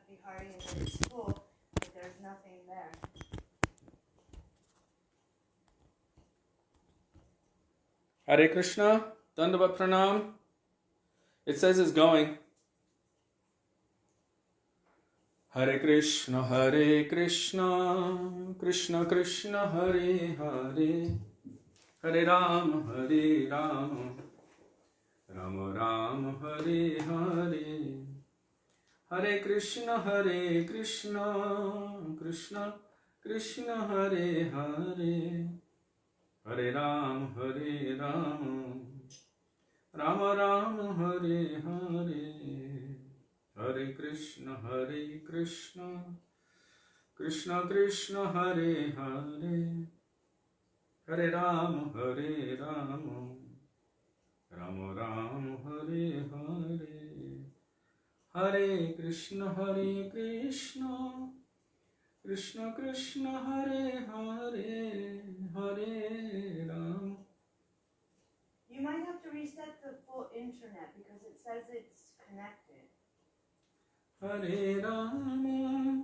Bihari and it's full, but there's nothing there. Hare Krishna, Dandavat Pranam. It says it's going. Hare Krishna, Krishna Krishna, Hare Hare, Hare Rama, Rama Rama, Hare Hare. Hare Krishna, Krishna Krishna, Hare Hare, Hare Rama, Rama Rama, Hare Hare. Hare Krishna, Krishna Krishna, Hare Hare, Hare Rama, Rama Rama, Hare Hare. Hare Krishna, Krishna Krishna, Hare Hare, Hare Rama. You might have to reset the full internet because it says it's connected. Hare Rama,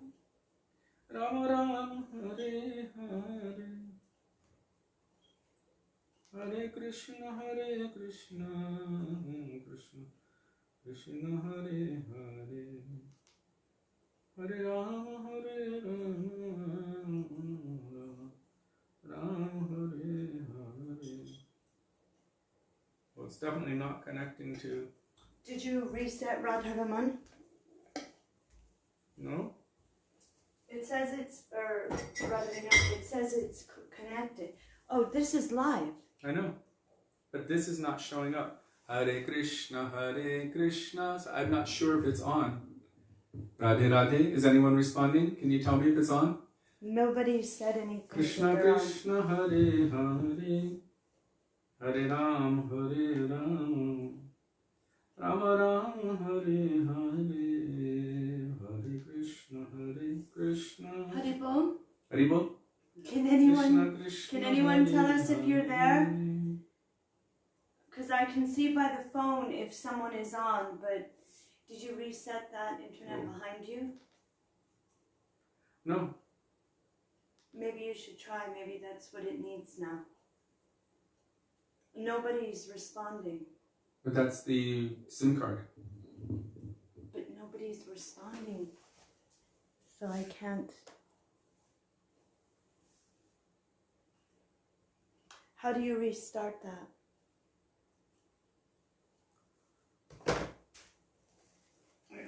Rama Rama, Hare Hare, Hare Krishna, Krishna Krishna, Hare Hare, Hare Rama, Rama Hare Hare. Well, it's definitely not connecting to... Did you reset Radharaman? No? It says it's, or rather than it says it's connected. Oh, this is live. I know, but this is not showing up. Hare Krishna, so I'm not sure if it's on. Radhe Radhe, is anyone responding? Can you tell me if it's on? Nobody said anything. Krishna Krishna, Hare Hare, Hare Ram, Rama Ram, Hare Hare, Hare Krishna, Haribol? Haribol? Can anyone Krishna, can anyone Hare tell us if you're there? Hare. Because I can see by the phone if someone is on, but did you reset that internet behind you? No. Maybe you should try. Maybe that's what it needs now. Nobody's responding. But that's the SIM card. But nobody's responding. So I can't. How do you restart that?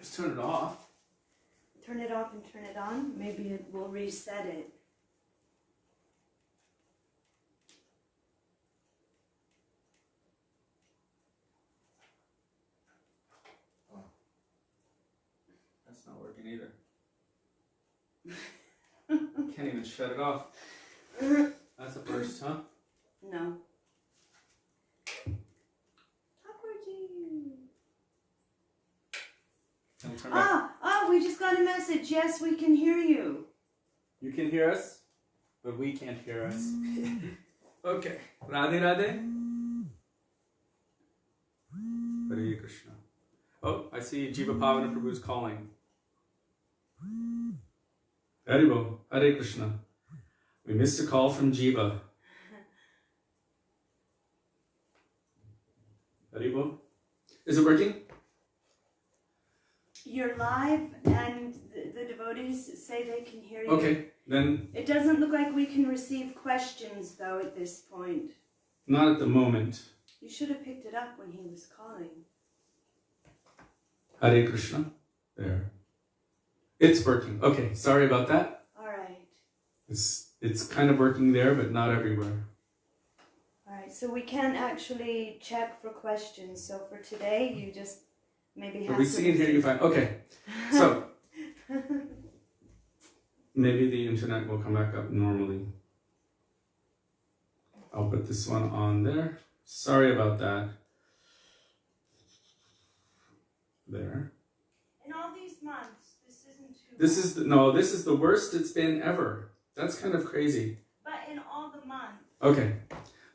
Just turn it off. Turn it off and turn it on? Maybe it will reset it. Oh. That's not working either. Can't even shut it off. That's a first, huh? No. We just got a message. Yes, we can hear you. You can hear us, but we can't hear us. Okay. Radhe Radhe. Hare Krishna. Oh, I see Jiva Pavana Prabhu's calling. Haribo, Hare Krishna. We missed a call from Jiva. Haribo. Is it working? You're live and the devotees say they can hear you. Okay, then... It doesn't look like we can receive questions though at this point. Not at the moment. You should have picked it up when he was calling. Hare Krishna. There. It's working. Okay, sorry about that. Alright. It's kind of working there, but not everywhere. Alright, so we can't actually check for questions. So for today, you just maybe have to... But we see and hear you fine. Okay, so maybe the internet will come back up normally. I'll put this one on there. Sorry about that. There. In all these months, this isn't too this is the worst it's been ever. That's kind of crazy. But in all the months. Okay,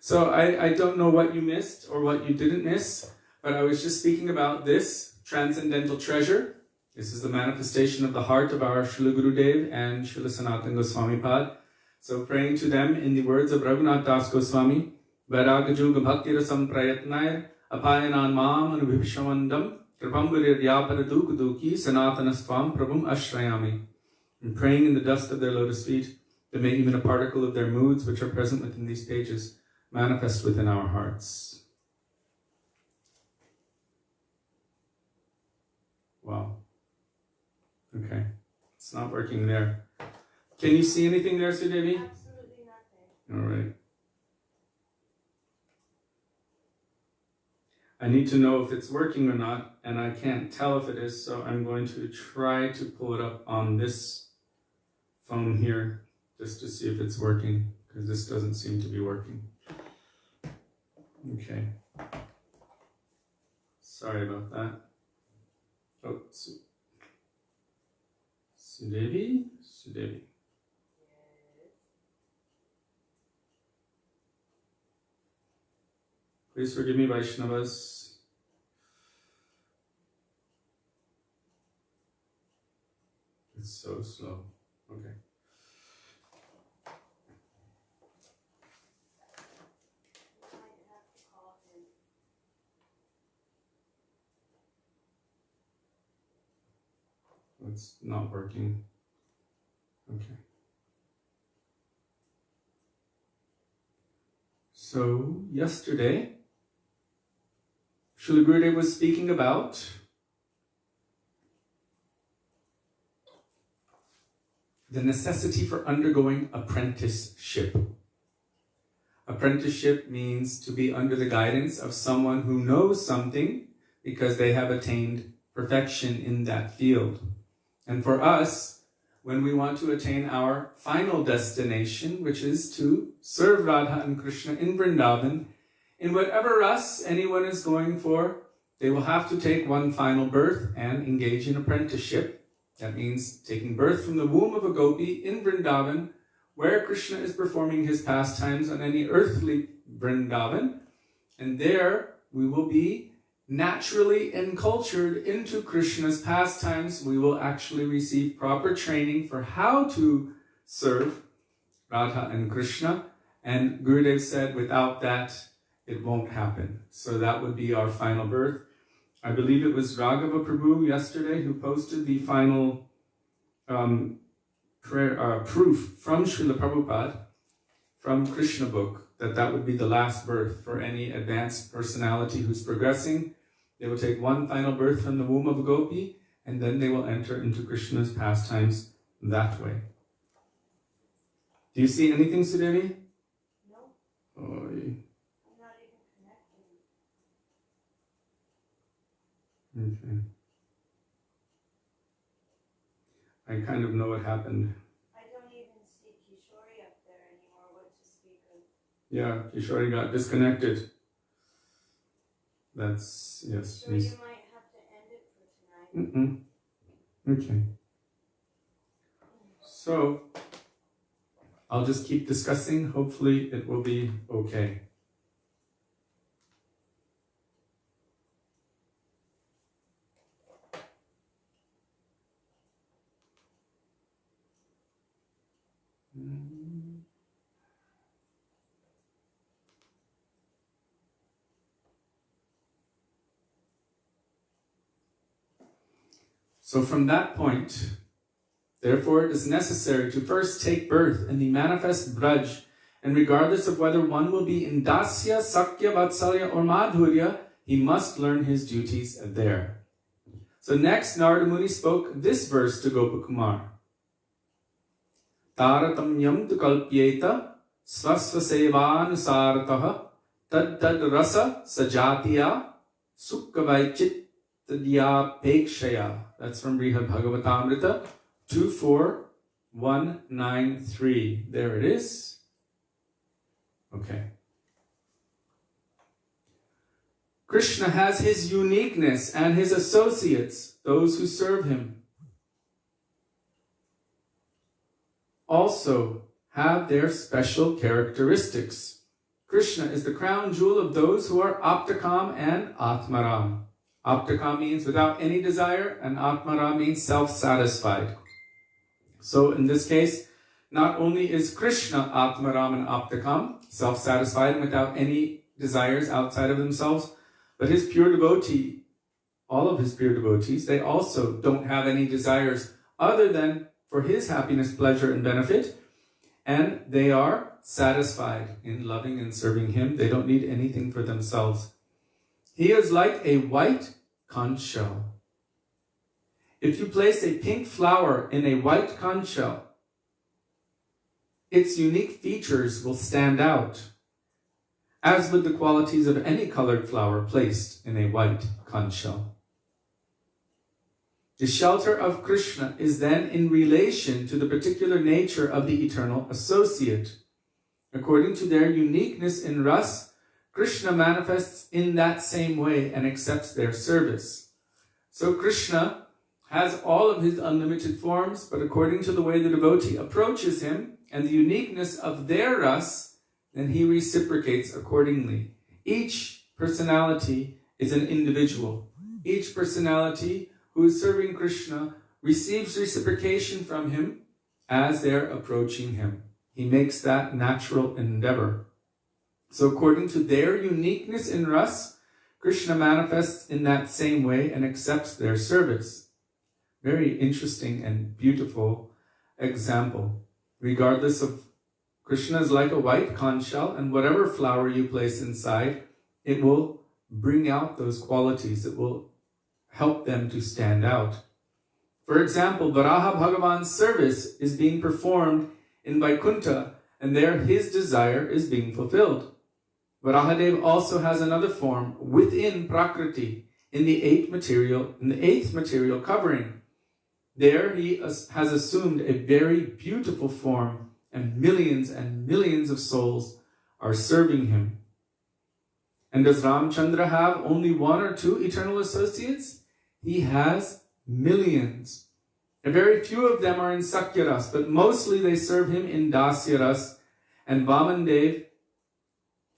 so I don't know what you missed or what you didn't miss, but I was just speaking about this transcendental treasure This is the manifestation of the heart of our Srila Gurudev and Srila Sanatan Goswamipada. So praying to them in the words of Raghunath Das Goswami, Vairagajuga Bhaktirasam Prayatnair Apayanan Mam Anubhivishamandam Kripamburir Yapara Duki Sanatanastvam Prabhum Ashrayami. And praying in the dust of their lotus feet, that may even a particle of their moods which are present within these pages manifest within our hearts. Wow. Okay. It's not working there. Can you see anything there, Sudevi? Absolutely nothing. All right. I need to know if it's working or not, and I can't tell if it is, so I'm going to try to pull it up on this phone here, just to see if it's working, because this doesn't seem to be working. Okay. Sorry about that. Oh, Sudevi? Sudevi. Please forgive me, Vaishnavas. It's so slow. Okay. It's not working. Okay. So, yesterday, Srila Gurudev was speaking about the necessity for undergoing apprenticeship. Apprenticeship means to be under the guidance of someone who knows something because they have attained perfection in that field. And for us, when we want to attain our final destination, which is to serve Radha and Krishna in Vrindavan, in whatever ras anyone is going for, they will have to take one final birth and engage in apprenticeship. That means taking birth from the womb of a gopi in Vrindavan, where Krishna is performing his pastimes on any earthly Vrindavan. And there we will be naturally encultured into Krishna's pastimes. We will actually receive proper training for how to serve Radha and Krishna. And Gurudev said, without that, it won't happen. So that would be our final birth. I believe it was Raghava Prabhu yesterday who posted the final proof from Srila Prabhupada, from Krishna book, that would be the last birth for any advanced personality who's progressing. They will take one final birth from the womb of a gopi, and then they will enter into Krishna's pastimes that way. Do you see anything, Sudevi? No. Oh, I'm not even connecting. okay. I kind of know what happened. I don't even see Kishori up there anymore, what to speak of. Yeah, Kishori got disconnected. That's, yes. So you might have to end it for tonight. Okay. So, I'll just keep discussing. Hopefully it will be okay. So from that point, therefore it is necessary to first take birth in the manifest Braj, and regardless of whether one will be in Dasya, Sakya, Vatsalya or Madhurya, he must learn his duties there. So next, Narada Muni spoke this verse to Gopakumar. Taratamyam tu kalpyeta svasvasevanusarataha tad rasa sajatiya sukkavaichit tadyapekshaya. That's from Brihad Bhagavatamrita 24193. There it is. Okay. Krishna has his uniqueness and his associates, those who serve him, also have their special characteristics. Krishna is the crown jewel of those who are Aptakam and Atmaram. Aptaka means without any desire, and Atmara means self-satisfied. So in this case, not only is Krishna Atmaram and Aptakam, self-satisfied and without any desires outside of themselves, but his pure devotee, all of his pure devotees, they also don't have any desires other than for his happiness, pleasure, and benefit, and they are satisfied in loving and serving him. They don't need anything for themselves. He is like a white conch shell. If you place a pink flower in a white conch shell, its unique features will stand out, as would the qualities of any colored flower placed in a white conch shell. The shelter of Krishna is then in relation to the particular nature of the eternal associate. According to their uniqueness in ras, Krishna manifests in that same way and accepts their service. So Krishna has all of his unlimited forms, but according to the way the devotee approaches him and the uniqueness of their ras, then he reciprocates accordingly. Each personality is an individual. Each personality who is serving Krishna receives reciprocation from him as they're approaching him. He makes that natural endeavor. So according to their uniqueness in ras, Krishna manifests in that same way and accepts their service. Very interesting and beautiful example. Regardless of, Krishna is like a white conch shell, and whatever flower you place inside, it will bring out those qualities. It will help them to stand out. For example, Varaha Bhagavan's service is being performed in Vaikuntha, and there his desire is being fulfilled. Varahadev also has another form within Prakriti, in the eighth material covering. There he has assumed a very beautiful form, and millions of souls are serving him. And does Ramchandra have only one or two eternal associates? He has millions. And very few of them are in Sakyaras, but mostly they serve him in Dasyaras. And Vamandev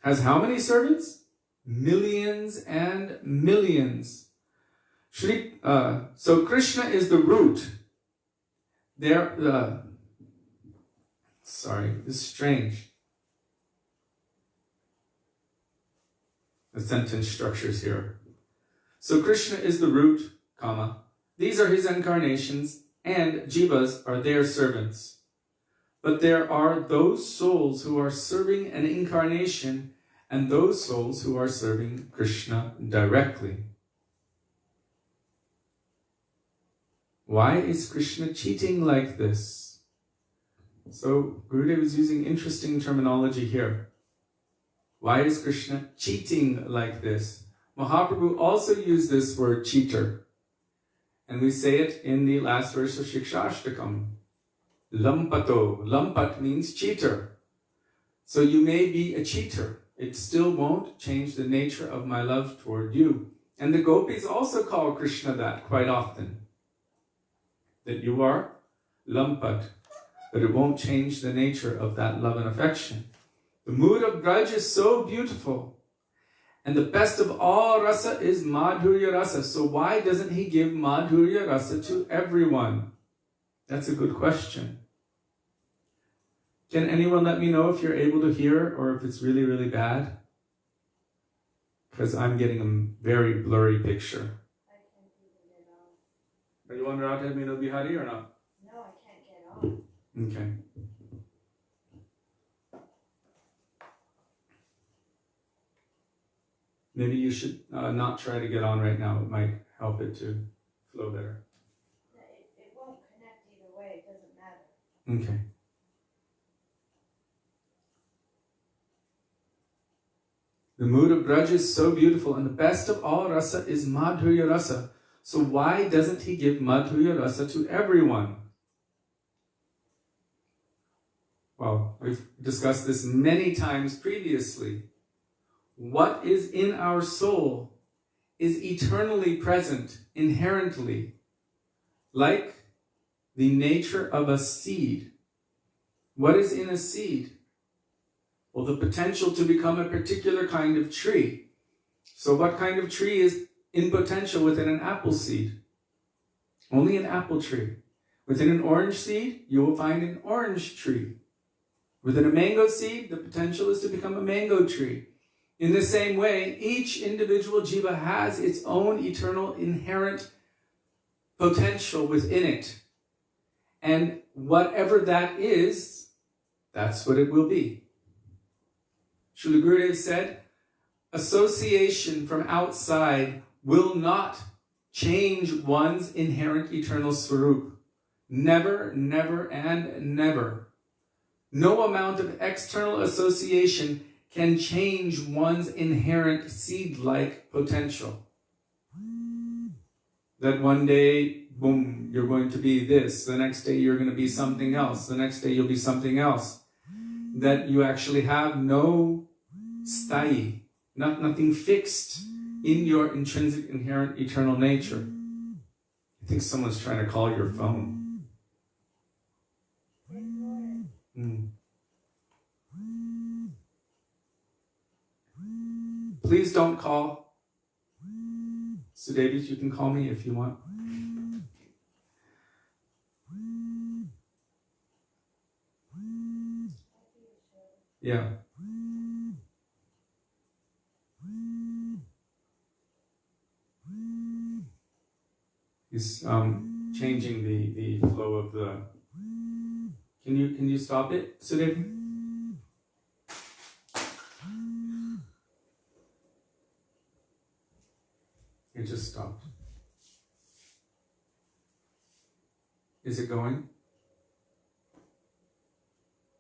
has how many servants? Millions and millions. So Krishna is the root. This is strange. The sentence structures here. So Krishna is the root, comma. These are his incarnations, and jivas are their servants. But there are those souls who are serving an incarnation, and those souls who are serving Krishna directly. Why is Krishna cheating like this? So Gurudev is using interesting terminology here. Why is Krishna cheating like this? Mahaprabhu also used this word cheater. And we say it in the last verse of Shikshashtakam. Lampato. Lampat means cheater. So you may be a cheater. It still won't change the nature of my love toward you. And the gopis also call Krishna that quite often. That you are lampat. But it won't change the nature of that love and affection. The mood of Braj is so beautiful. And the best of all rasa is madhurya rasa. So why doesn't he give madhurya rasa to everyone? That's a good question. Can anyone let me know if you're able to hear or if it's really, really bad? Because I'm getting a very blurry picture. I can't even get on. Are you on Radha Mino Bihari or not? No, I can't get on. Okay. Maybe you should not try to get on right now. It might help it to flow better. It won't connect either way. It doesn't matter. Okay. The mood of Braj is so beautiful, and the best of all rasa is madhurya rasa. So why doesn't he give madhurya rasa to everyone? Well, we've discussed this many times previously. What is in our soul is eternally present, inherently, like the nature of a seed. What is in a seed? Well, the potential to become a particular kind of tree. So what kind of tree is in potential within an apple seed. Only an apple tree. Within an orange seed, you will find an orange tree. Within a mango seed, the potential is to become a mango tree. In the same way, each individual jiva has its own eternal inherent potential within it. And whatever that is, that's what it will be. Srila Gurudev said, association from outside will not change one's inherent eternal swarup. Never, never, and never. No amount of external association can change one's inherent seed-like potential. That one day, boom, you're going to be this. The next day you're going to be something else. The next day you'll be something else. That you actually have no sthai, nothing fixed in your intrinsic, inherent, eternal nature. I think someone's trying to call your phone. Please don't call. Sudevi, you can call me if you want. Yeah. He's changing the flow of the. Can you stop it, Sudevi? It just stopped. Is it going?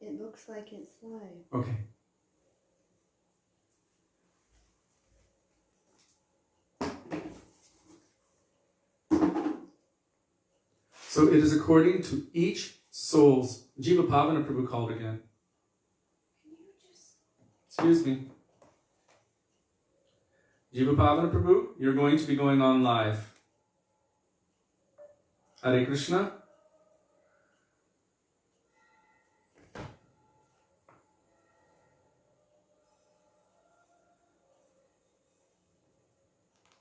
It looks like it's live. Okay. So it is according to each soul's. Jiva Pavana Prabhu called again. Excuse me. Jiva Pavana Prabhu, you're going to be going on live. Hare Krishna.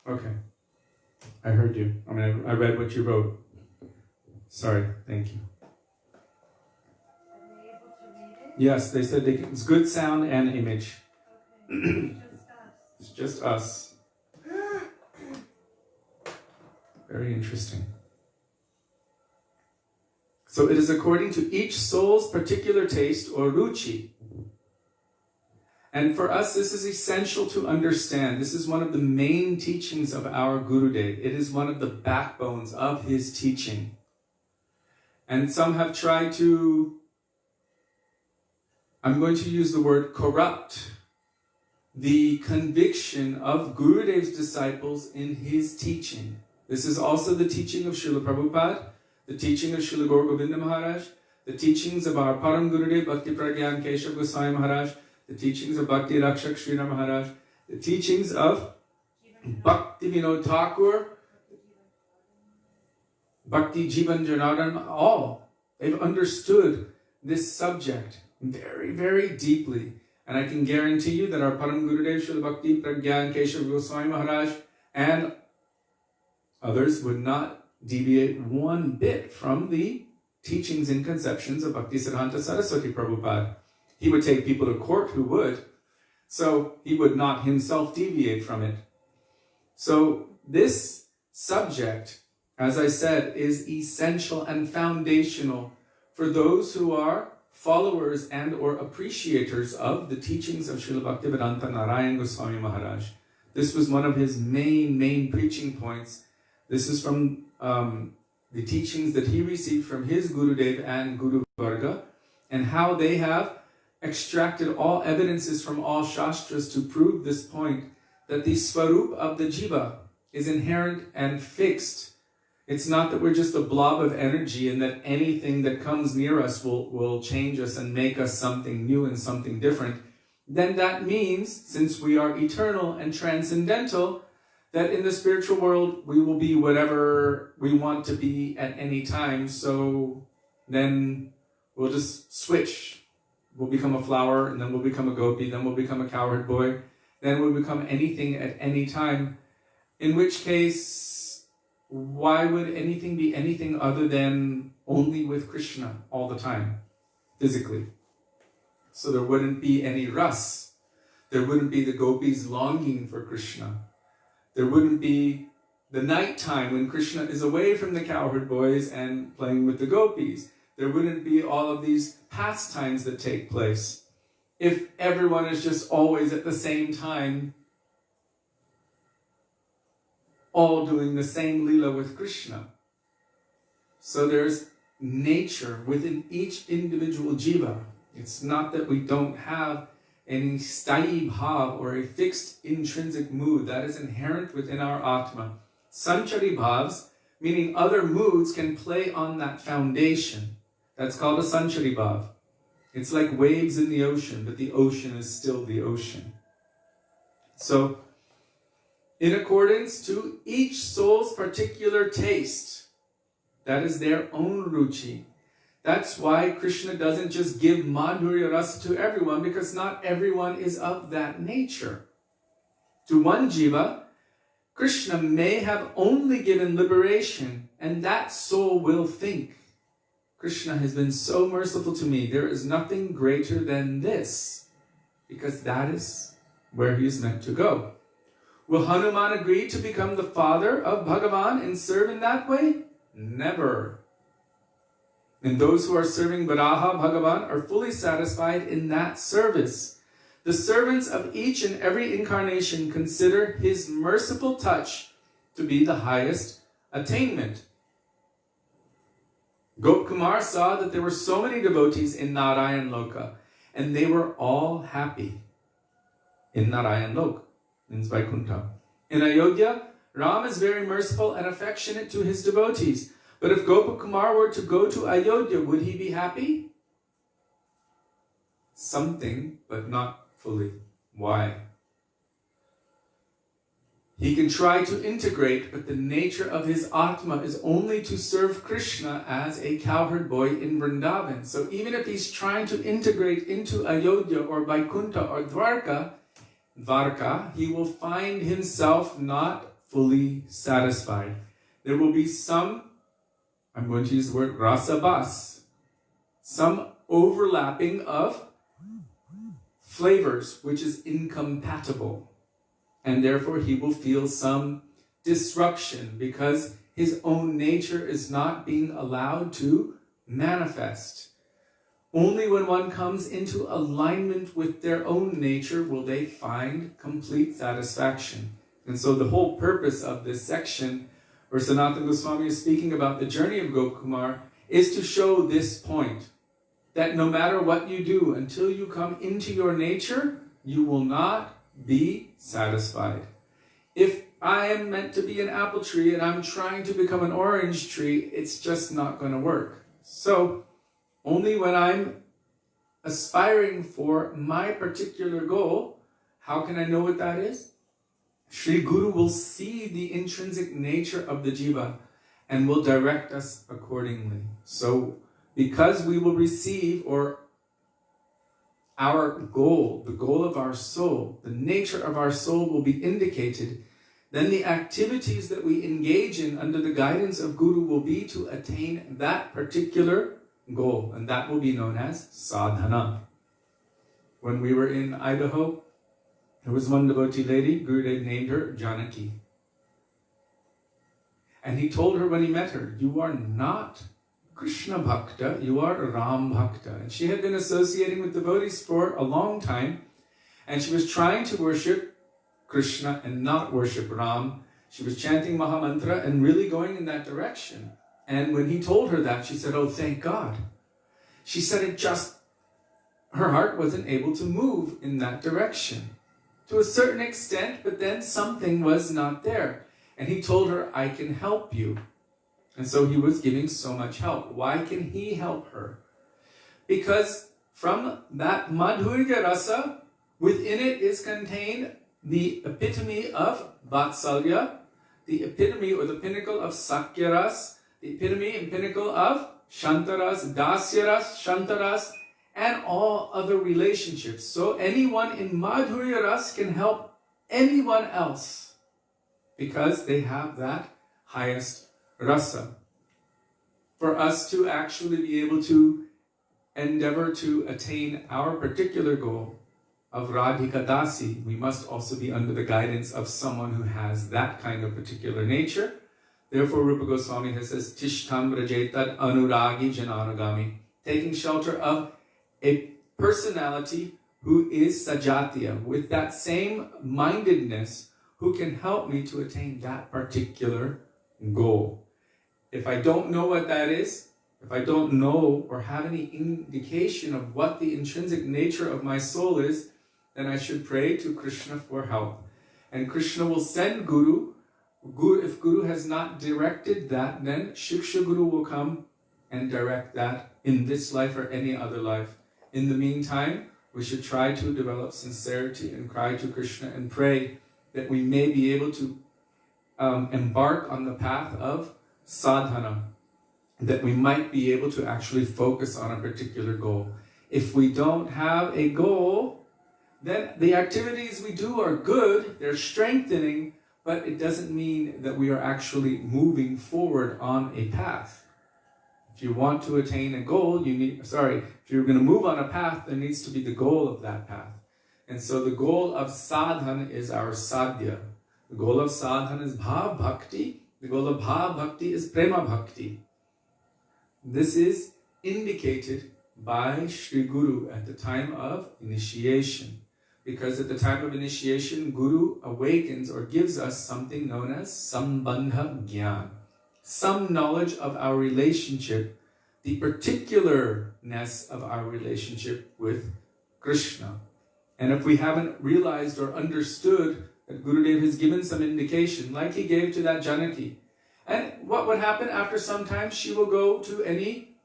Okay. I heard you. I mean, I read what you wrote. Sorry. Thank you. Are they able to read it? Yes, they said it's good sound and image. Okay. It's just us. Very interesting. So it is according to each soul's particular taste or ruchi. And for us, this is essential to understand. This is one of the main teachings of our Gurudev. It is one of the backbones of his teaching. And some have tried to, I'm going to use the word corrupt, the conviction of Gurudev's disciples in his teaching. This is also the teaching of Srila Prabhupada, the teaching of Srila Gurudeva Maharaj, the teachings of our Param Gurudev Bhakti Pragyan Keshav Goswami Maharaj, the teachings of Bhakti Rakshak Srila Maharaj, the teachings of Bhakti Vinod Thakur, Bhakti Jivan Janardhan, all. They've understood this subject very, very deeply. And I can guarantee you that our Param Gurudev Srila Bhakti Pragyan Keshav Goswami Maharaj and others would not deviate one bit from the teachings and conceptions of Bhaktisiddhanta Saraswati Prabhupada. He would take people to court who would, so he would not himself deviate from it. So this subject, as I said, is essential and foundational for those who are followers and or appreciators of the teachings of Srila Bhaktivedanta Narayan Goswami Maharaj. This was one of his main preaching points. This is from the teachings that he received from his Gurudev and Guru Varga, and how they have extracted all evidences from all Shastras to prove this point, that the Swarup of the Jiva is inherent and fixed. It's not that we're just a blob of energy and that anything that comes near us will change us and make us something new and something different. Then that means, since we are eternal and transcendental, that in the spiritual world we will be whatever we want to be at any time. So then we'll just switch. We'll become a flower, and then we'll become a gopi, then we'll become a cowherd boy, then we'll become anything at any time. In which case, why would anything be anything other than only with Krishna all the time, physically? So there wouldn't be any ras. There wouldn't be the gopis longing for Krishna. There wouldn't be the nighttime when Krishna is away from the cowherd boys and playing with the gopis. There wouldn't be all of these pastimes that take place if everyone is just always at the same time all doing the same lila with Krishna. So there's nature within each individual jiva. It's not that we don't have any sthayi bhav or a fixed intrinsic mood that is inherent within our atma. Sanchari bhavs, meaning other moods, can play on that foundation. That's called a sanchari bhav. It's like waves in the ocean, but the ocean is still the ocean. So, in accordance to each soul's particular taste, that is their own ruchi. That's why Krishna doesn't just give madhurya rasa to everyone, because not everyone is of that nature. To one jiva, Krishna may have only given liberation, and that soul will think, Krishna has been so merciful to me, there is nothing greater than this, because that is where he is meant to go. Will Hanuman agree to become the father of Bhagavan and serve in that way? Never. And those who are serving Varaha Bhagavan are fully satisfied in that service. The servants of each and every incarnation consider his merciful touch to be the highest attainment. Gopkumar saw that there were so many devotees in Narayan Loka, and they were all happy in Narayan Loka, means Vaikuntha. In Ayodhya, Ram is very merciful and affectionate to his devotees. But if Gopakumar were to go to Ayodhya, would he be happy? Something, but not fully. Why? He can try to integrate, but the nature of his Atma is only to serve Krishna as a cowherd boy in Vrindavan. So even if he's trying to integrate into Ayodhya or Vaikuntha or Dwarka, he will find himself not fully satisfied. There will be some, I'm going to use the word rasabas, some overlapping of flavors, which is incompatible. And therefore he will feel some disruption because his own nature is not being allowed to manifest. Only when one comes into alignment with their own nature will they find complete satisfaction. And so the whole purpose of this section, where Sanatan Goswami is speaking about the journey of Gopakumar, is to show this point, that no matter what you do, until you come into your nature, you will not be satisfied. If I am meant to be an apple tree and I'm trying to become an orange tree, it's just not going to work. So, only when I'm aspiring for my particular goal, how can I know what that is? Sri Guru will see the intrinsic nature of the jiva and will direct us accordingly. So, because we will receive, or our goal, the goal of our soul, the nature of our soul will be indicated, then the activities that we engage in under the guidance of Guru will be to attain that particular goal, and that will be known as sadhana. When we were in Idaho, there was one devotee lady, Gurudev named her Janaki. And he told her when he met her, you are not Krishna Bhakta, you are Ram Bhakta. And she had been associating with devotees for a long time, and she was trying to worship Krishna and not worship Ram. She was chanting Mahamantra and really going in that direction. And when he told her that, she said, oh, thank God. She said her heart wasn't able to move in that direction. To a certain extent, but then something was not there. And he told her, I can help you. And so he was giving so much help. Why can he help her? Because from that madhurya rasa, within it is contained the epitome of vatsalya, the epitome or the pinnacle of sakyaras, the epitome and pinnacle of shantaras, dasyaras, shantaras, and all other relationships. So anyone in madhurya ras can help anyone else. because they have that highest rasa. For us to actually be able to endeavor to attain our particular goal of Radhika Dasi, we must also be under the guidance of someone who has that kind of particular nature. Therefore, Rupa Goswami has says, Tishtam Rajetad Anuragi Jananagami, taking shelter of a personality who is Sajatiya, with that same mindedness, who can help me to attain that particular goal. If I don't know what that is, if I don't know or have any indication of what the intrinsic nature of my soul is, then I should pray to Krishna for help. And Krishna will send Guru. If Guru has not directed that, then Shiksha Guru will come and direct that in this life or any other life. In the meantime, we should try to develop sincerity and cry to Krishna and pray that we may be able to embark on the path of sadhana, that we might be able to actually focus on a particular goal. If we don't have a goal, then the activities we do are good, they're strengthening, but it doesn't mean that we are actually moving forward on a path. If you want to attain a goal, if you're going to move on a path, there needs to be the goal of that path. And so the goal of sadhana is our sadhya. The goal of sadhana is bhav bhakti. The goal of bhav bhakti is prema bhakti. This is indicated by Sri Guru at the time of initiation. Because at the time of initiation, Guru awakens or gives us something known as sambandha jnana. Some knowledge of our relationship, the particularness of our relationship with Krishna. And if we haven't realized or understood that Gurudev has given some indication, like he gave to that Janaki. And what would happen after some time? She will go to any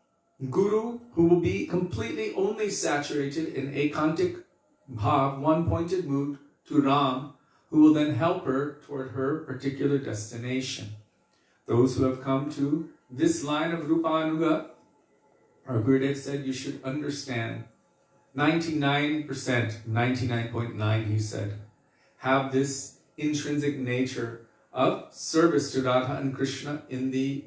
Guru who will be completely only saturated in ekantik bhav, one-pointed mood, to Ram, who will then help her toward her particular destination. Those who have come to this line of Rupanuga, our Gurudev said, you should understand 99%, 99.9 he said, have this intrinsic nature of service to Radha and Krishna in the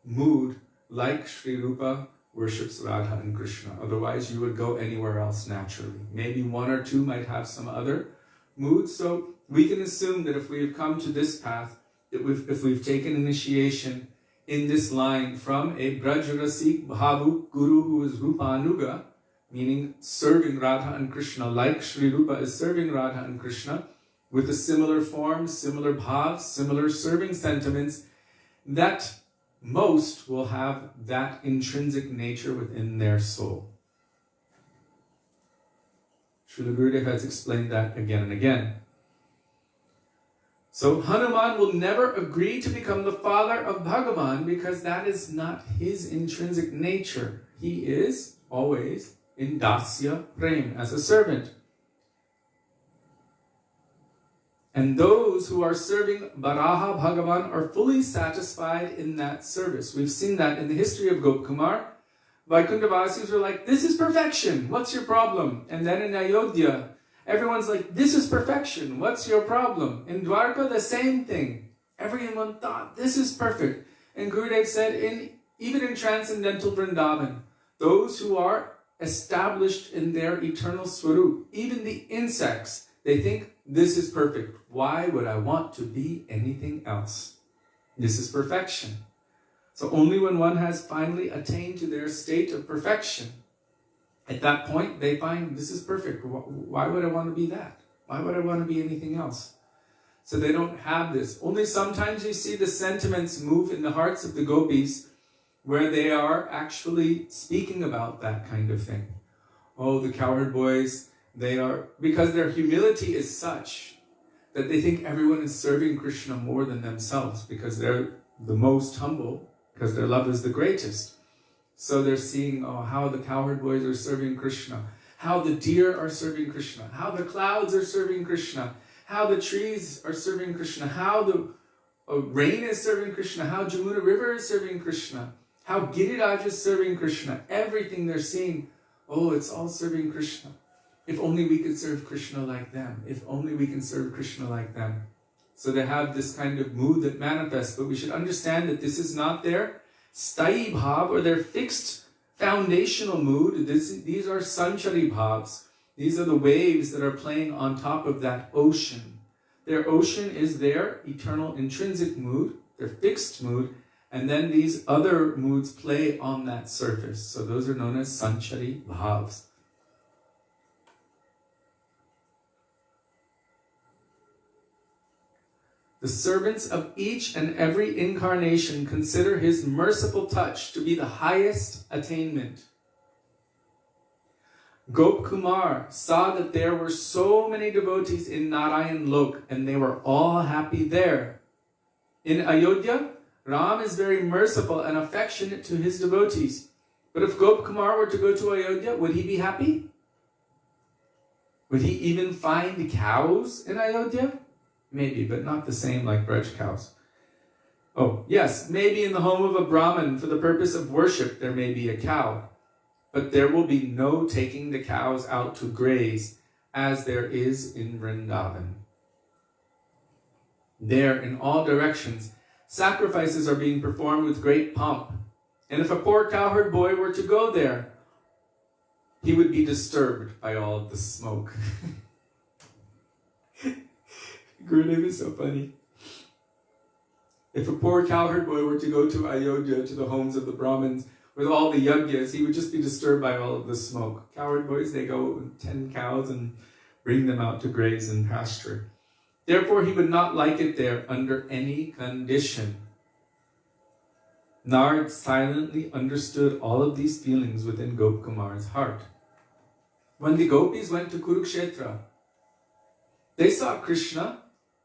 mood like Sri Rupa worships Radha and Krishna. Otherwise, you would go anywhere else naturally. Maybe one or two might have some other moods. So we can assume that if we have come to this path, that if we've taken initiation in this line from a Brajrasik Bhavuk Guru who is Rupanuga, meaning serving Radha and Krishna like Sri Rupa is serving Radha and Krishna, with a similar form, similar bhav, similar serving sentiments, that most will have that intrinsic nature within their soul. Srila Gurudev has explained that again and again. So Hanuman will never agree to become the father of Bhagavan because that is not his intrinsic nature. He is always in dasya prem, as a servant. And those who are serving Varaha Bhagavan are fully satisfied in that service. We've seen that in the history of Gopkumar. Vaikuntha-vasis were like, this is perfection, what's your problem? And then in Ayodhya, everyone's like, this is perfection, what's your problem? In Dwarka, the same thing. Everyone thought, this is perfect. And Gurudev said, even in transcendental Vrindavan, those who are established in their eternal swarup, even the insects, they think, this is perfect. Why would I want to be anything else? This is perfection. So only when one has finally attained to their state of perfection, at that point they find this is perfect. Why would I want to be that? Why would I want to be anything else? So they don't have this. Only sometimes you see the sentiments move in the hearts of the gopis where they are actually speaking about that kind of thing. Oh, the cowherd boys, they are, because their humility is such that they think everyone is serving Krishna more than themselves because they're the most humble, because their love is the greatest. So they're seeing, oh, how the cowherd boys are serving Krishna, how the deer are serving Krishna, how the clouds are serving Krishna, how the trees are serving Krishna, how the rain is serving Krishna, how Jamuna River is serving Krishna, how Giriraj is serving Krishna. Everything they're seeing, oh, it's all serving Krishna. If only we could serve Krishna like them. If only we can serve Krishna like them. So they have this kind of mood that manifests, but we should understand that this is not their sthayi bhav or their fixed foundational mood. These are sanchari bhavs. These are the waves that are playing on top of that ocean. Their ocean is their eternal intrinsic mood, their fixed mood, and then these other moods play on that surface. So those are known as sanchari bhavs. The servants of each and every incarnation consider his merciful touch to be the highest attainment. Gop Kumar saw that there were so many devotees in Narayan Lok and they were all happy there. In Ayodhya, Ram is very merciful and affectionate to his devotees. But if Gop Kumar were to go to Ayodhya, would he be happy? Would he even find cows in Ayodhya? Maybe, but not the same like Braj cows. Oh, yes, maybe in the home of a Brahmin for the purpose of worship there may be a cow. But there will be no taking the cows out to graze as there is in Vrindavan. There, in all directions, sacrifices are being performed with great pomp. And if a poor cowherd boy were to go there, he would be disturbed by all of the smoke. Gurudev is so funny. If a poor cowherd boy were to go to Ayodhya, to the homes of the Brahmins, with all the yagyas, he would just be disturbed by all of the smoke. Cowherd boys, they go with 10 cows and bring them out to graze and pasture. Therefore, he would not like it there under any condition. Nard silently understood all of these feelings within Gop Kumar's heart. When the gopis went to Kurukshetra, they saw Krishna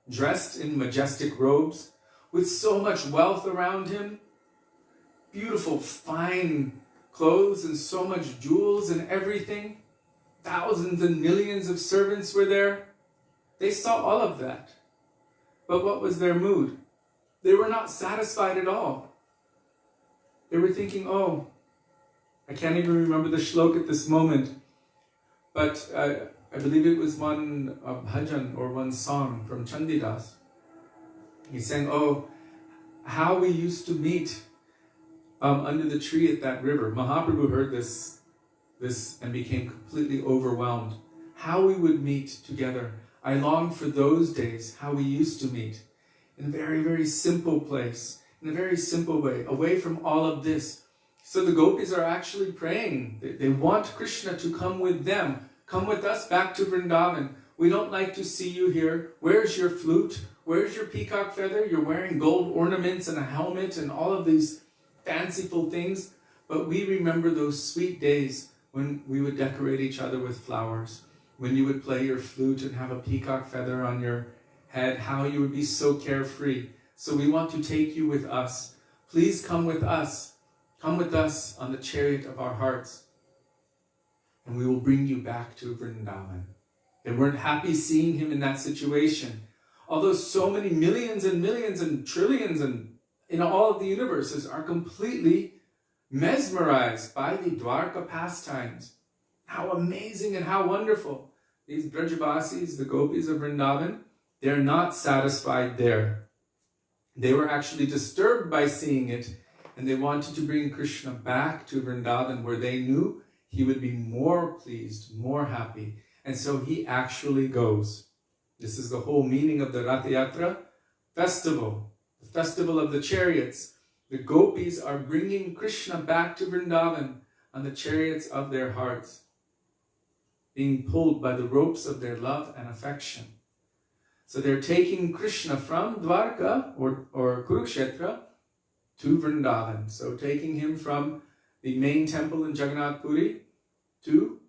dressed in majestic robes, with so much wealth around him, beautiful, fine clothes and so much jewels and everything. Thousands and millions of servants were there. They saw all of that. But what was their mood? They were not satisfied at all. They were thinking, oh, I can't even remember the shlok at this moment, but I believe it was one bhajan or one song from Chandidas. He sang, oh, how we used to meet under the tree at that river. Mahaprabhu heard this and became completely overwhelmed. How we would meet together. I long for those days, how we used to meet. In a very, very simple place, in a very simple way, away from all of this. So the gopis are actually praying. They want Krishna to come with them. Come with us back to Vrindavan. We don't like to see you here. Where's your flute? Where's your peacock feather? You're wearing gold ornaments and a helmet and all of these fanciful things. But we remember those sweet days when we would decorate each other with flowers. When you would play your flute and have a peacock feather on your head. How you would be so carefree. So we want to take you with us. Please come with us. Come with us on the chariot of our hearts. And we will bring you back to Vrindavan. They weren't happy seeing him in that situation. Although so many millions and millions and trillions and in all of the universes are completely mesmerized by the Dwarka pastimes. How amazing and how wonderful. These Brajavasis, the gopis of Vrindavan, they're not satisfied there. They were actually disturbed by seeing it, and they wanted to bring Krishna back to Vrindavan where they knew he would be more pleased, more happy. And so he actually goes. This is the whole meaning of the Rath Yatra festival, the festival of the chariots. The gopis are bringing Krishna back to Vrindavan on the chariots of their hearts, being pulled by the ropes of their love and affection. So they're taking Krishna from Dwarka or Kurukshetra to Vrindavan. So taking him from the main temple in Jagannath Puri to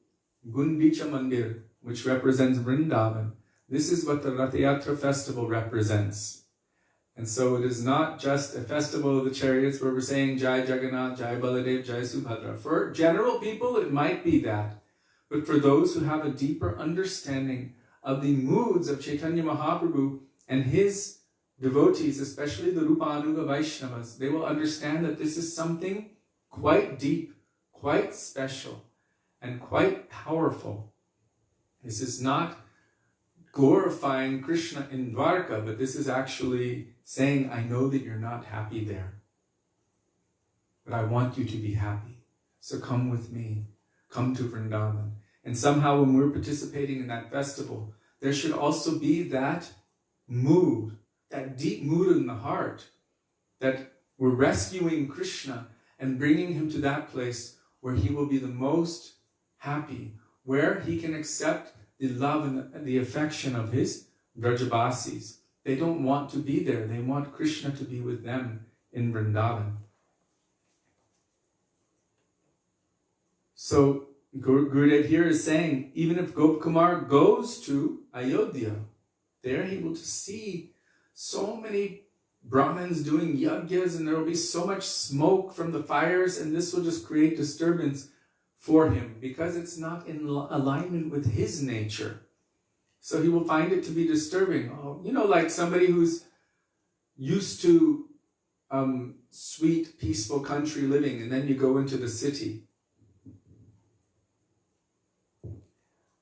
Gundicha Mandir, which represents Vrindavan. This is what the Rath Yatra festival represents. And so it is not just a festival of the chariots where we're saying Jai Jagannath, Jai Baladev, Jai Subhadra. For general people, it might be that. But for those who have a deeper understanding of the moods of Chaitanya Mahaprabhu and his devotees, especially the Rupanuga Vaishnavas, they will understand that this is something quite deep, quite special, and quite powerful. This is not glorifying Krishna in Dwarka, but this is actually saying, I know that you're not happy there, but I want you to be happy. So come with me, come to Vrindavan. And somehow when we're participating in that festival, there should also be that mood, that deep mood in the heart, that we're rescuing Krishna and bringing him to that place where he will be the most happy, where he can accept the love and the affection of his Brajabasis. They don't want to be there. They want Krishna to be with them in Vrindavan. So Gurudev here is saying, even if Gopkumar goes to Ayodhya, there he will see so many Brahmins doing yagyas, and there will be so much smoke from the fires, and this will just create disturbance for him because it's not in alignment with his nature. So he will find it to be disturbing. Oh, you know, like somebody who's used to sweet, peaceful country living, and then you go into the city.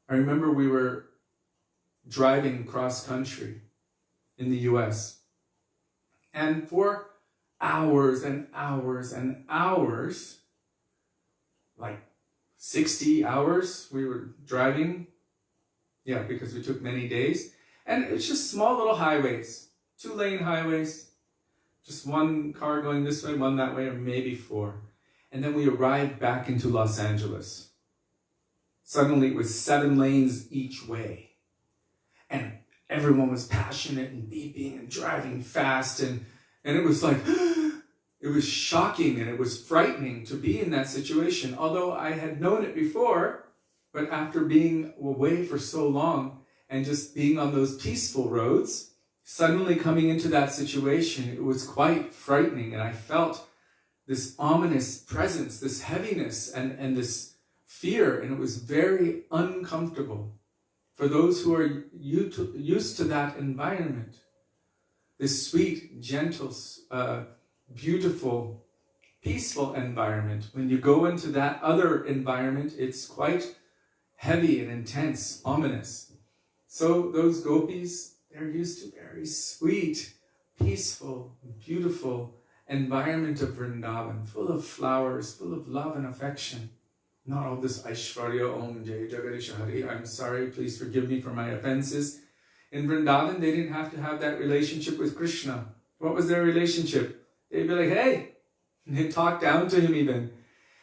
I remember we were driving cross country in the US, and for hours and hours and hours, like 60 hours we were driving, because we took many days, and it's just small little highways, 2-lane highways, just one car going this way, one that way, or maybe 4. And then we arrived back into Los Angeles. Suddenly it was 7 lanes each way. And everyone was passionate and beeping and driving fast. And it was like, it was shocking and it was frightening to be in that situation. Although I had known it before, but after being away for so long and just being on those peaceful roads, suddenly coming into that situation, it was quite frightening. And I felt this ominous presence, this heaviness and this fear, and it was very uncomfortable for those who are used to that environment. This sweet, gentle, beautiful, peaceful environment. When you go into that other environment, it's quite heavy and intense, ominous. So those gopis, they're used to very sweet, peaceful, beautiful environment of Vrindavan, full of flowers, full of love and affection. Not all this Aishwarya, Om Jai Jagadish Hari, I'm sorry, please forgive me for my offenses. In Vrindavan, they didn't have to have that relationship with Krishna. What was their relationship? They'd be like, hey, and they'd talk down to him even.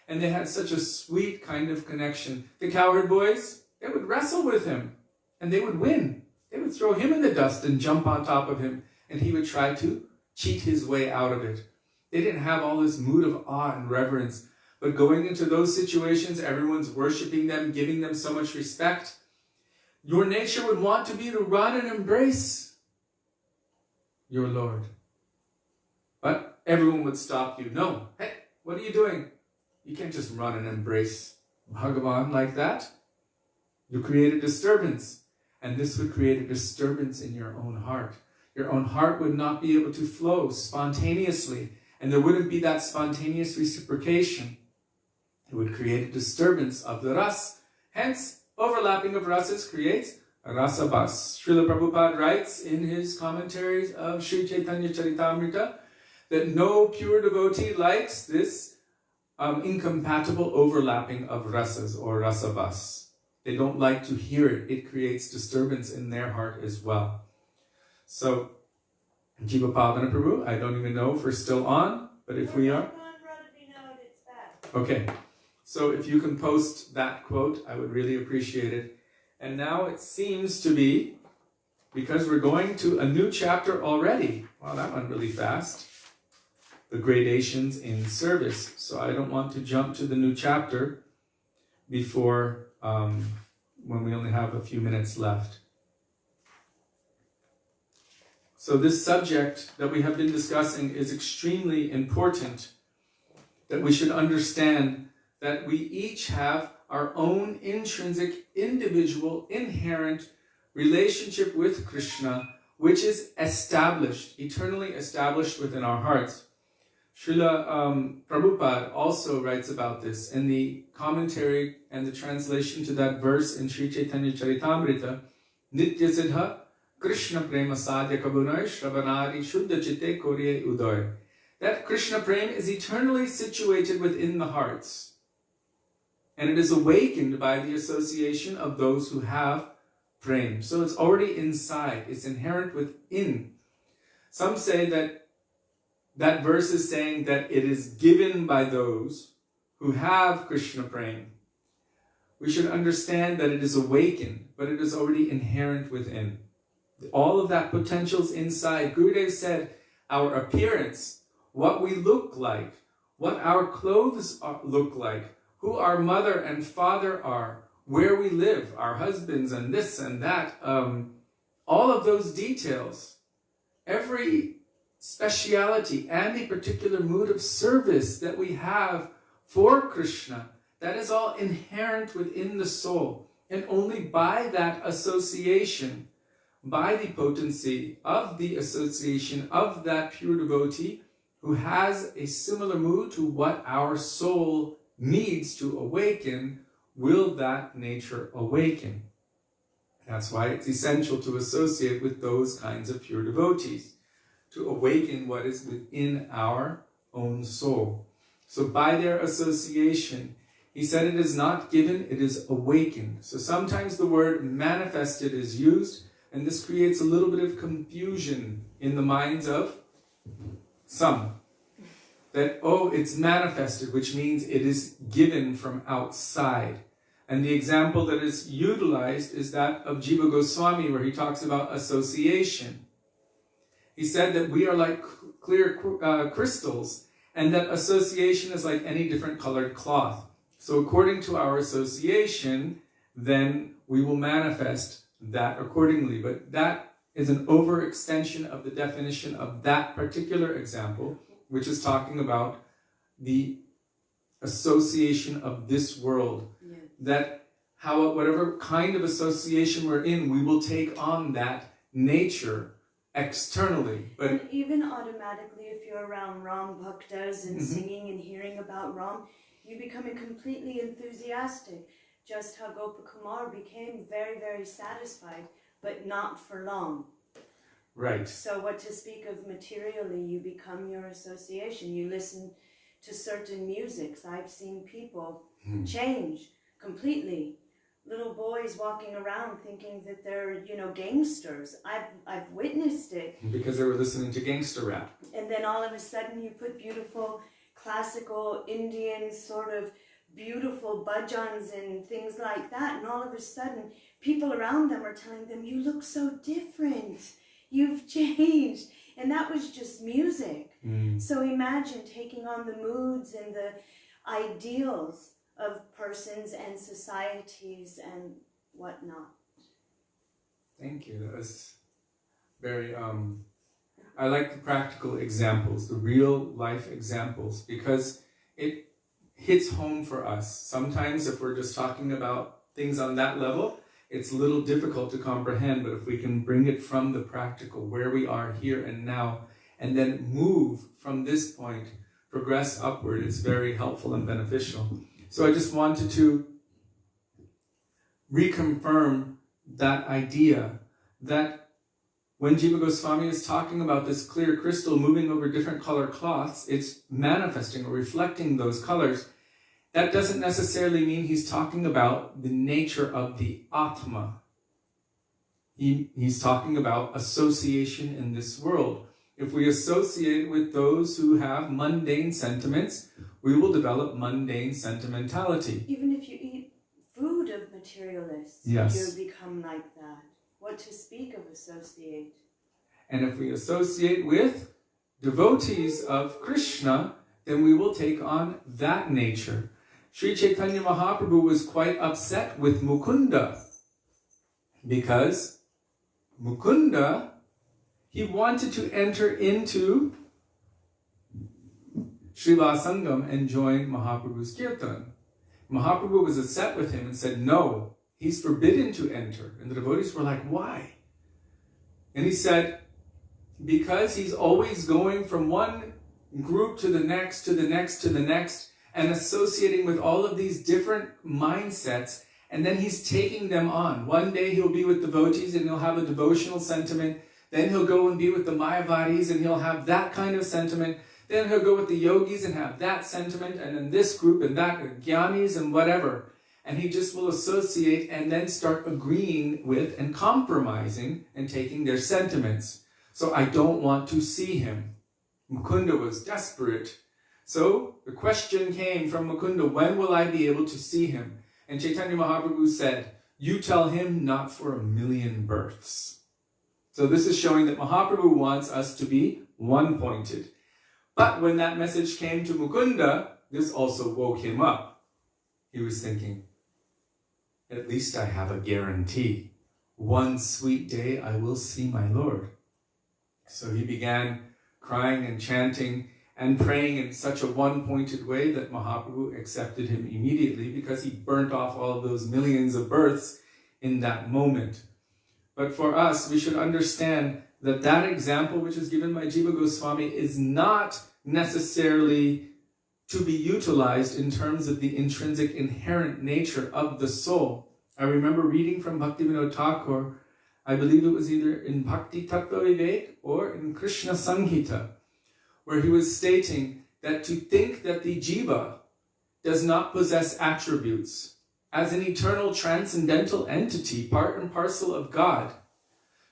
And they had such a sweet kind of connection. The cowherd boys, they would wrestle with him, and they would win. They would throw him in the dust and jump on top of him, and he would try to cheat his way out of it. They didn't have all this mood of awe and reverence. But going into those situations, everyone's worshiping them, giving them so much respect. Your nature would want to be to run and embrace your Lord. But everyone would stop you. No, hey, what are you doing? You can't just run and embrace Bhagavan like that. You create a disturbance. And this would create a disturbance in your own heart. Your own heart would not be able to flow spontaneously. And there wouldn't be that spontaneous reciprocation. It would create a disturbance of the ras. Hence, overlapping of rasas creates a rasabas. Srila Prabhupada writes in his commentaries of Sri Chaitanya Charitamrita that no pure devotee likes this incompatible overlapping of rasas or rasabas. They don't like to hear it. It creates disturbance in their heart as well. So, Jiva Pavana Prabhu, I don't even know if we're still on, but if we are... Okay. So if you can post that quote, I would really appreciate it. And now it seems to be, because we're going to a new chapter already. Wow, that went really fast. The gradations in service. So I don't want to jump to the new chapter before when we only have a few minutes left. So this subject that we have been discussing is extremely important, that we should understand that we each have our own intrinsic, individual, inherent relationship with Krishna, which is established, eternally established within our hearts. Srila Prabhupada also writes about this in the commentary and the translation to that verse in Sri Chaitanya Charitamrita. Nitya Siddha Krishna Prema Sadhya Kabunai Shravanari Shuddha Chitte Korye Udoy. That Krishna Prema is eternally situated within the hearts. And it is awakened by the association of those who have Prema. So it's already inside. It's inherent within. Some say that that verse is saying that it is given by those who have Krishna Prema. We should understand that it is awakened, but it is already inherent within. All of that potential is inside. Gurudev said our appearance, what we look like, what our clothes look like, who our mother and father are, where we live, our husbands and this and that, all of those details, every speciality and the particular mood of service that we have for Krishna, that is all inherent within the soul. And only by that association, by the potency of the association of that pure devotee who has a similar mood to what our soul needs to awaken, will that nature awaken. That's why it's essential to associate with those kinds of pure devotees, to awaken what is within our own soul. So by their association, he said it is not given, it is awakened. So sometimes the word manifested is used, and this creates a little bit of confusion in the minds of some. That, oh, it's manifested, which means it is given from outside. And the example that is utilized is that of Jiva Goswami, where he talks about association. He said that we are like clear crystals, and that association is like any different colored cloth. So according to our association, then we will manifest that accordingly. But that is an overextension of the definition of that particular example, which is talking about the association of this world. Yeah. That whatever kind of association we're in, we will take on that nature externally. But and even automatically, if you're around Ram Bhaktas and singing and hearing about Ram, you become completely enthusiastic. Just how Gopakumar became very, very satisfied, but not for long. Right. So what to speak of materially, you become your association. You listen to certain musics. I've seen people change completely. Little boys walking around thinking that they're, gangsters. I've witnessed it. Because they were listening to gangster rap. And then all of a sudden you put beautiful classical Indian sort of beautiful bhajans and things like that, and all of a sudden people around them are telling them, you look so different, you've changed. And that was just music. So imagine taking on the moods and the ideals of persons and societies and whatnot. Thank you. That was very I like the practical examples, the real life examples, because it hits home for us. Sometimes if we're just talking about things on that level, it's a little difficult to comprehend, but if we can bring it from the practical, where we are here and now, and then move from this point, progress upward, it's very helpful and beneficial. So I just wanted to reconfirm that idea that when Jiva Goswami is talking about this clear crystal moving over different color cloths, it's manifesting or reflecting those colors. That doesn't necessarily mean he's talking about the nature of the Atma. He's talking about association in this world. If we associate with those who have mundane sentiments, we will develop mundane sentimentality. Even if you eat food of materialists, yes, you become like that. What to speak of associate? And if we associate with devotees of Krishna, then we will take on that nature. Sri Chaitanya Mahaprabhu was quite upset with Mukunda because Mukunda, he wanted to enter into Srila Sangam and join Mahaprabhu's Kirtan. Mahaprabhu was upset with him and said, no, he's forbidden to enter. And the devotees were like, why? And he said, because he's always going from one group to the next, to the next, to the next, and associating with all of these different mindsets, And then he's taking them on. One day he'll be with devotees and he'll have a devotional sentiment. Then he'll go and be with the Mayavadis and he'll have that kind of sentiment. Then he'll go with the yogis and have that sentiment, and then this group and that, jnanis and whatever. And he just will associate and then start agreeing with and compromising and taking their sentiments. So I don't want to see him. Mukunda was desperate. So the question came from Mukunda, when will I be able to see him? And Chaitanya Mahaprabhu said, you tell him not for 1,000,000 births. So this is showing that Mahaprabhu wants us to be one-pointed. But when that message came to Mukunda, this also woke him up. He was thinking, at least I have a guarantee. One sweet day I will see my Lord. So he began crying and chanting and praying in such a one-pointed way that Mahaprabhu accepted him immediately, because he burnt off all of those millions of births in that moment. But for us, we should understand that that example which is given by Jiva Goswami is not necessarily to be utilized in terms of the intrinsic inherent nature of the soul. I remember reading from Bhaktivedanta Thakur, I believe it was either in Bhakti Tattva Vivek or in Krishna Samhita, where he was stating that to think that the jiva does not possess attributes as an eternal transcendental entity, part and parcel of God,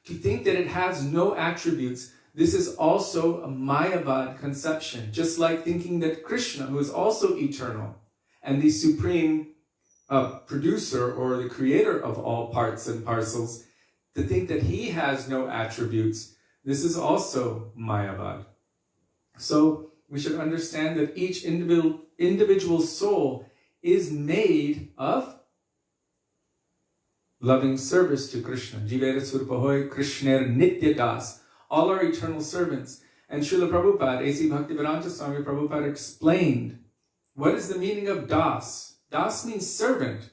to think that it has no attributes, this is also a Mayavad conception, just like thinking that Krishna, who is also eternal and the supreme producer or the creator of all parts and parcels, to think that he has no attributes, this is also Mayavad. So we should understand that each individual soul is made of loving service to Krishna. Jivera Surpahoy Krishner Nitya Das. All are eternal servants. And Srila Prabhupada, A.C. Bhaktivedanta Swami Prabhupada explained, what is the meaning of Das? Das means servant.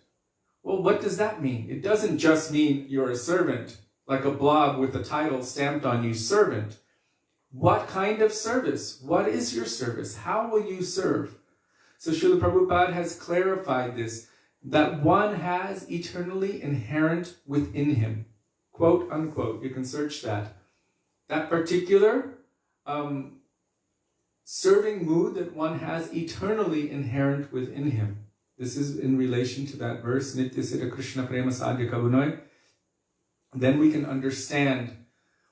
Well, what does that mean? It doesn't just mean you're a servant, like a blob with a title stamped on you, servant. What kind of service? What is your service? How will you serve? So Srila Prabhupada has clarified this, that one has eternally inherent within him. Quote, unquote. You can search that. That particular serving mood that one has eternally inherent within him. This is in relation to that verse, Nitya Siddha Krishna Prema Sadhya Kabunoi. Then we can understand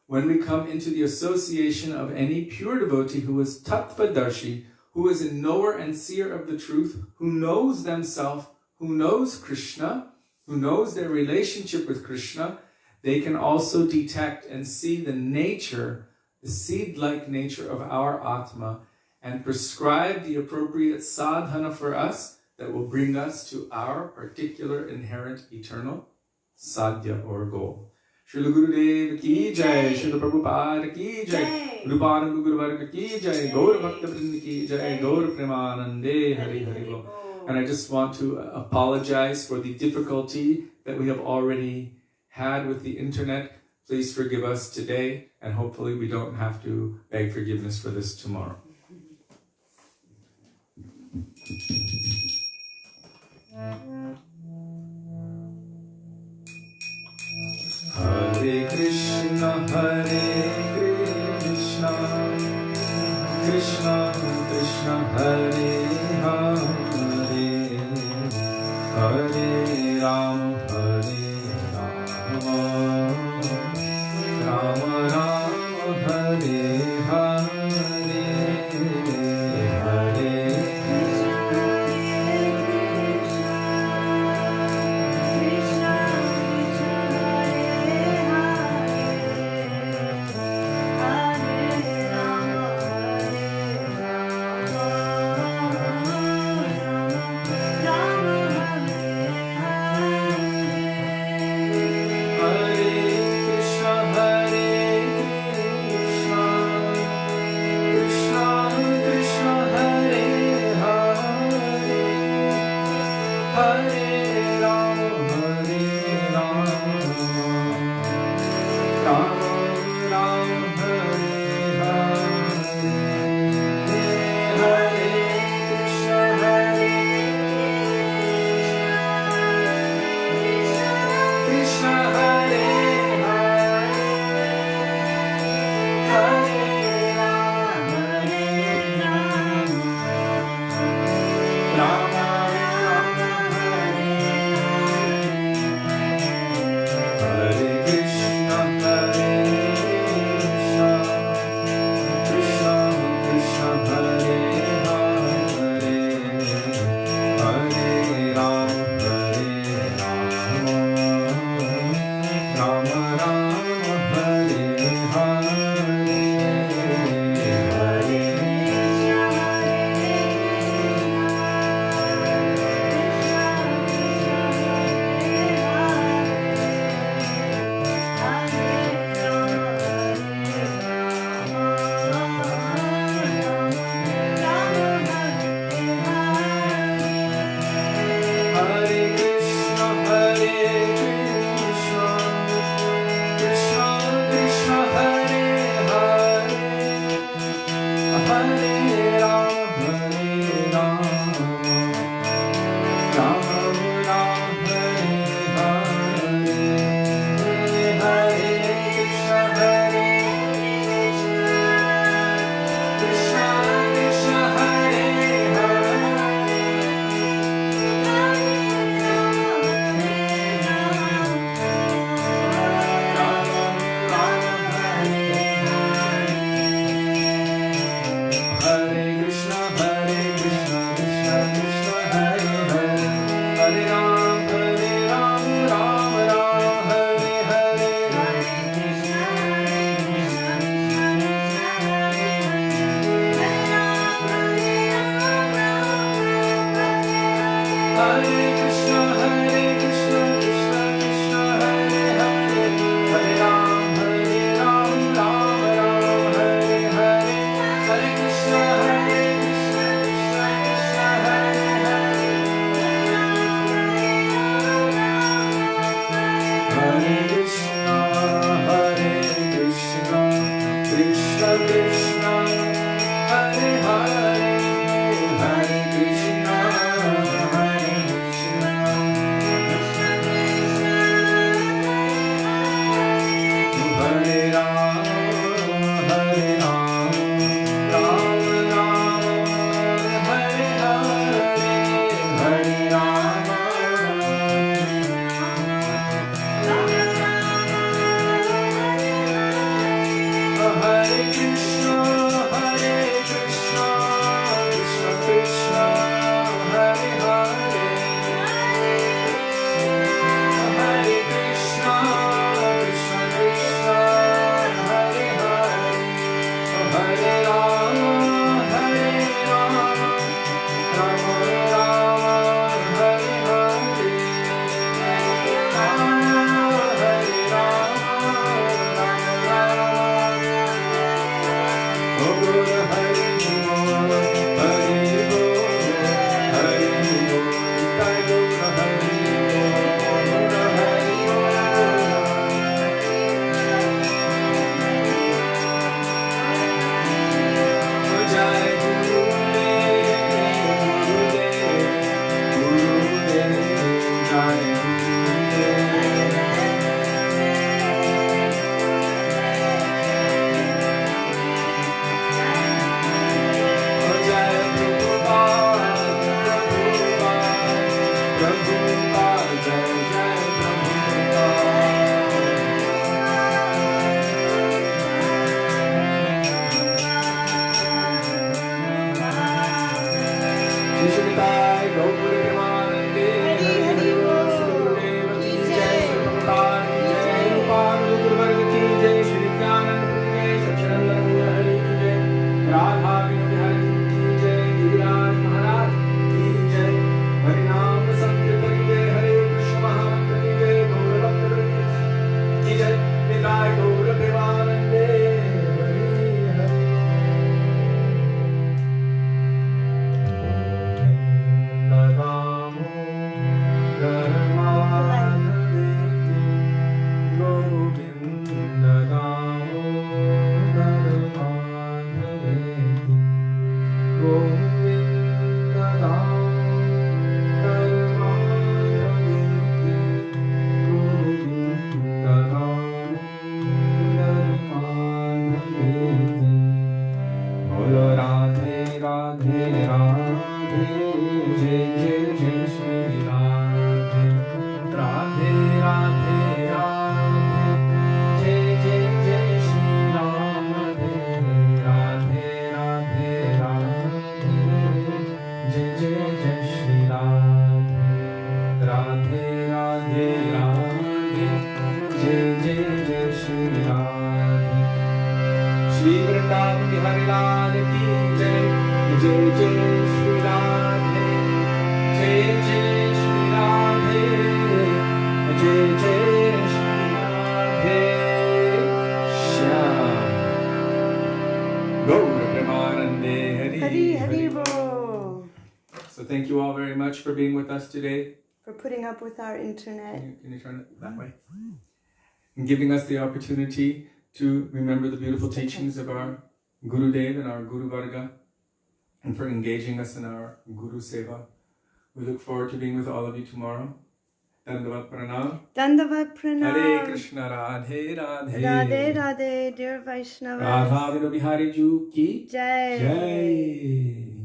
when we come into the association of any pure devotee who is tattvadarshi, who is a knower and seer of the truth, who knows themselves, who knows Krishna, who knows their relationship with Krishna, they can also detect and see the nature, the seed-like nature of our Atma, and prescribe the appropriate sadhana for us that will bring us to our particular inherent eternal sadhya or goal. Srila Gurudev ki jai, Srila Prabhupada ki jai, Rupananda Guru Varga ki jai, Gaura Bhakta Vrinda ki jai, Gaura Premanande, Hari Hari Bol. And I just want to apologize for the difficulty that we have already had with the internet. Please forgive us today, and hopefully we don't have to beg forgiveness for this tomorrow. Hare Krishna, Krishna Krishna, Hare Hare, Hare Ram, Ram Ram, Hare Hare. So thank you all very much for being with us today. For putting up with our internet. Can you turn it that way? And giving us the opportunity to remember the beautiful teachings of our Gurudev and our Guru Varga, and for engaging us in our Guru Seva. We look forward to being with all of you tomorrow. Dandavat Pranam. Dandavat Pranam. Hare Krishna, Radhe Radhe. Radhe Radhe, dear Vaisnava. Radha Vino Bihari Ju ki Jai. Jai.